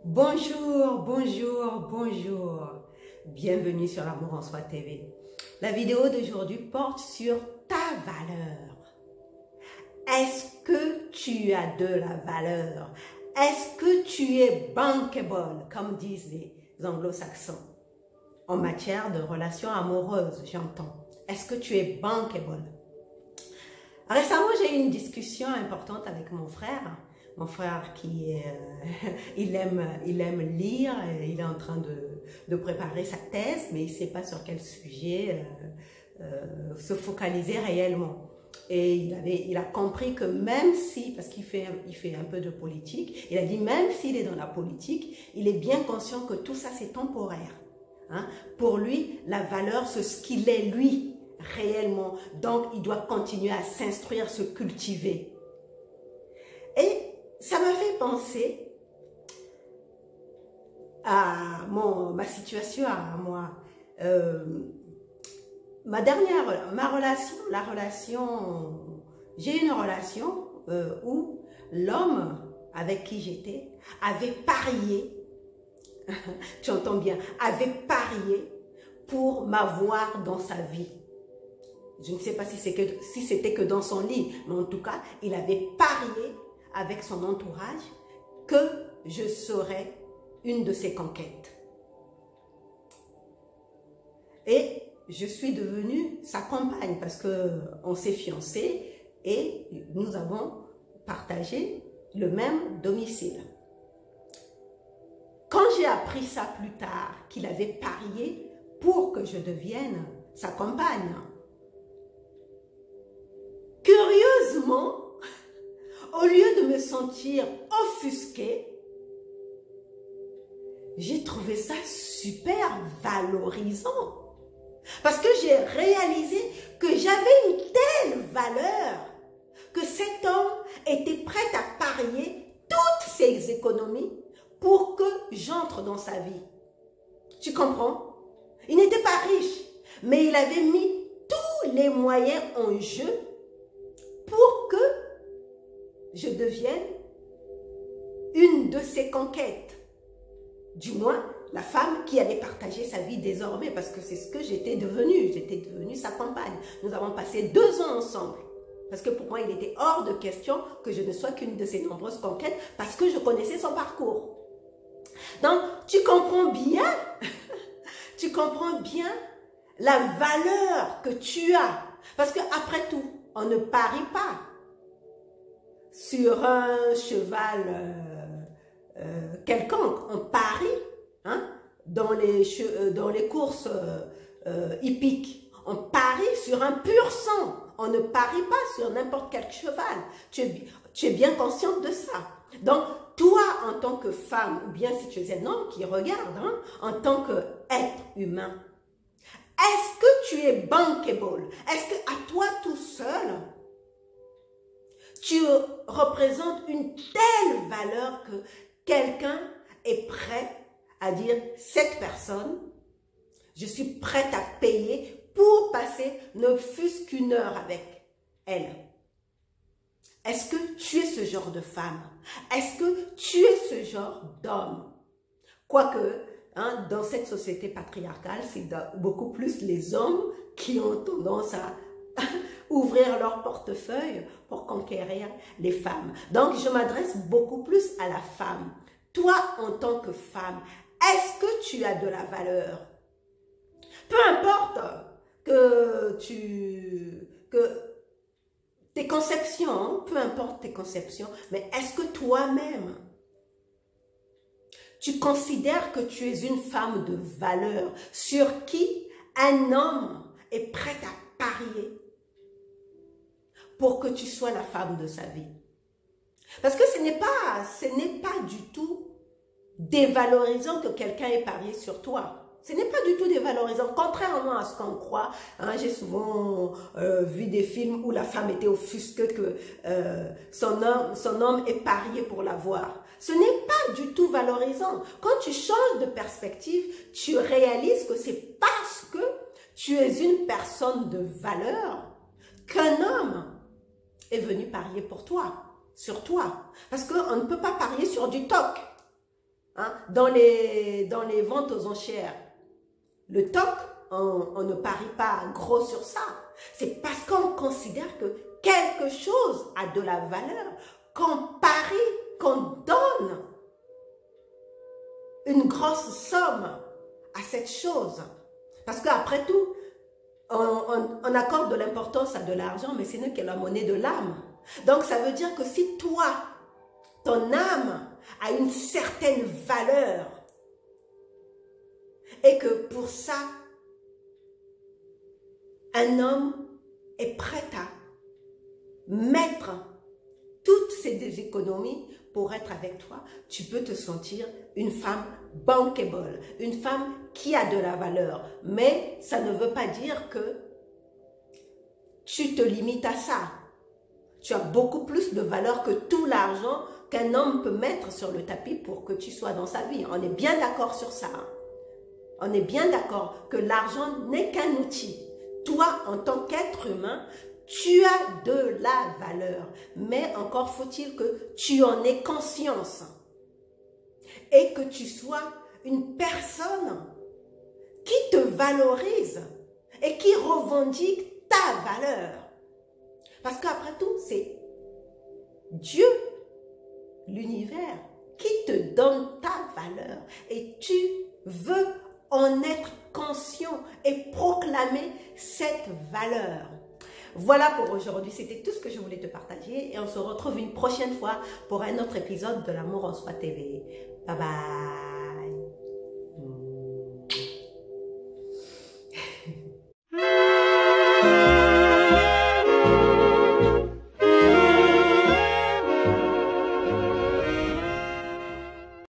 Bonjour, bonjour, bonjour. Bienvenue sur l'Amour en Soi TV. La vidéo d'aujourd'hui porte sur ta valeur. Est-ce que tu as de la valeur? Est-ce que tu es bankable, comme disent les anglo-saxons, en matière de relations amoureuses, j'entends. Est-ce que tu es bankable? Récemment, j'ai eu une discussion importante avec mon frère. Mon frère il aime lire, il est en train de préparer sa thèse, mais il ne sait pas sur quel sujet se focaliser réellement. Et il a compris que même si, parce qu'il fait un peu de politique, il a dit même s'il est dans la politique, il est bien conscient que tout ça c'est temporaire. Hein? Pour lui, la valeur c'est ce qu'il est lui, réellement. Donc il doit continuer à s'instruire, se cultiver. Et ça m'a fait penser à ma situation, à moi. J'ai une relation où l'homme avec qui j'étais avait parié, tu entends bien, avait parié pour m'avoir dans sa vie. Je ne sais pas si c'était que dans son lit, mais en tout cas, il avait parié avec son entourage que je serais une de ses conquêtes. Et je suis devenue sa compagne parce qu'on s'est fiancés et nous avons partagé le même domicile. Quand j'ai appris ça plus tard, qu'il avait parié pour que je devienne sa compagne, curieusement, au lieu de me sentir offusquée, j'ai trouvé ça super valorisant. Parce que j'ai réalisé que j'avais une telle valeur que cet homme était prêt à parier toutes ses économies pour que j'entre dans sa vie. Tu comprends? Il n'était pas riche, mais il avait mis tous les moyens en jeu pour que je devienne une de ses conquêtes. Du moins, la femme qui allait partager sa vie désormais, parce que c'est ce que j'étais devenue. J'étais devenue sa compagne. Nous avons passé 2 ans ensemble. Parce que pour moi, il était hors de question que je ne sois qu'une de ses nombreuses conquêtes, parce que je connaissais son parcours. Donc, tu comprends bien, tu comprends bien la valeur que tu as. Parce qu'après tout, on ne parie pas sur un cheval quelconque, on parie dans les courses hippiques, on parie sur un pur sang, on ne parie pas sur n'importe quel cheval, tu es bien consciente de ça. Donc toi en tant que femme, ou bien si tu es un homme qui regarde, en tant qu'être humain, est-ce que tu es bankable? Est-ce que à toi tout seul, tu représentes une telle valeur que quelqu'un est prêt à dire cette personne, je suis prête à payer pour passer ne fût-ce qu'une heure avec elle? Est-ce que tu es ce genre de femme? Est-ce que tu es ce genre d'homme? Quoique, dans cette société patriarcale, c'est beaucoup plus les hommes qui ont tendance à ouvrir leur portefeuille pour conquérir les femmes. Donc, je m'adresse beaucoup plus à la femme. Toi, en tant que femme, est-ce que tu as de la valeur? Peu importe que tes conceptions, peu importe tes conceptions, mais est-ce que toi-même, tu considères que tu es une femme de valeur sur qui un homme est prêt à parier pour que tu sois la femme de sa vie? Parce que ce n'est pas du tout dévalorisant que quelqu'un ait parié sur toi. Ce n'est pas du tout dévalorisant, contrairement à ce qu'on croit. J'ai souvent vu des films où la femme était offusquée que son homme ait parié pour l'avoir. Ce n'est pas du tout valorisant. Quand tu changes de perspective, tu réalises que c'est parce que tu es une personne de valeur qu'un homme est venu parier pour toi, sur toi. Parce qu'on ne peut pas parier sur du toc. hein, dans les ventes aux enchères. Le TOC, on ne parie pas gros sur ça. C'est parce qu'on considère que quelque chose a de la valeur, qu'on parie, qu'on donne une grosse somme à cette chose. Parce qu'après tout, on accorde de l'importance à de l'argent, mais ce n'est que la monnaie de l'âme. Donc ça veut dire que si toi, ton âme a une certaine valeur, et que pour ça, un homme est prêt à mettre toutes ses économies pour être avec toi, tu peux te sentir une femme bankable, une femme qui a de la valeur. Mais ça ne veut pas dire que tu te limites à ça. Tu as beaucoup plus de valeur que tout l'argent qu'un homme peut mettre sur le tapis pour que tu sois dans sa vie. On est bien d'accord sur ça. On est bien d'accord que l'argent n'est qu'un outil. Toi, en tant qu'être humain, tu as de la valeur. Mais encore faut-il que tu en aies conscience. Et que tu sois une personne qui te valorise et qui revendique ta valeur. Parce qu'après tout, c'est Dieu, l'univers, qui te donne ta valeur. Et tu veux en être conscient et proclamer cette valeur. Voilà pour aujourd'hui, c'était tout ce que je voulais te partager et on se retrouve une prochaine fois pour un autre épisode de l'Amour en Soi TV. Bye bye.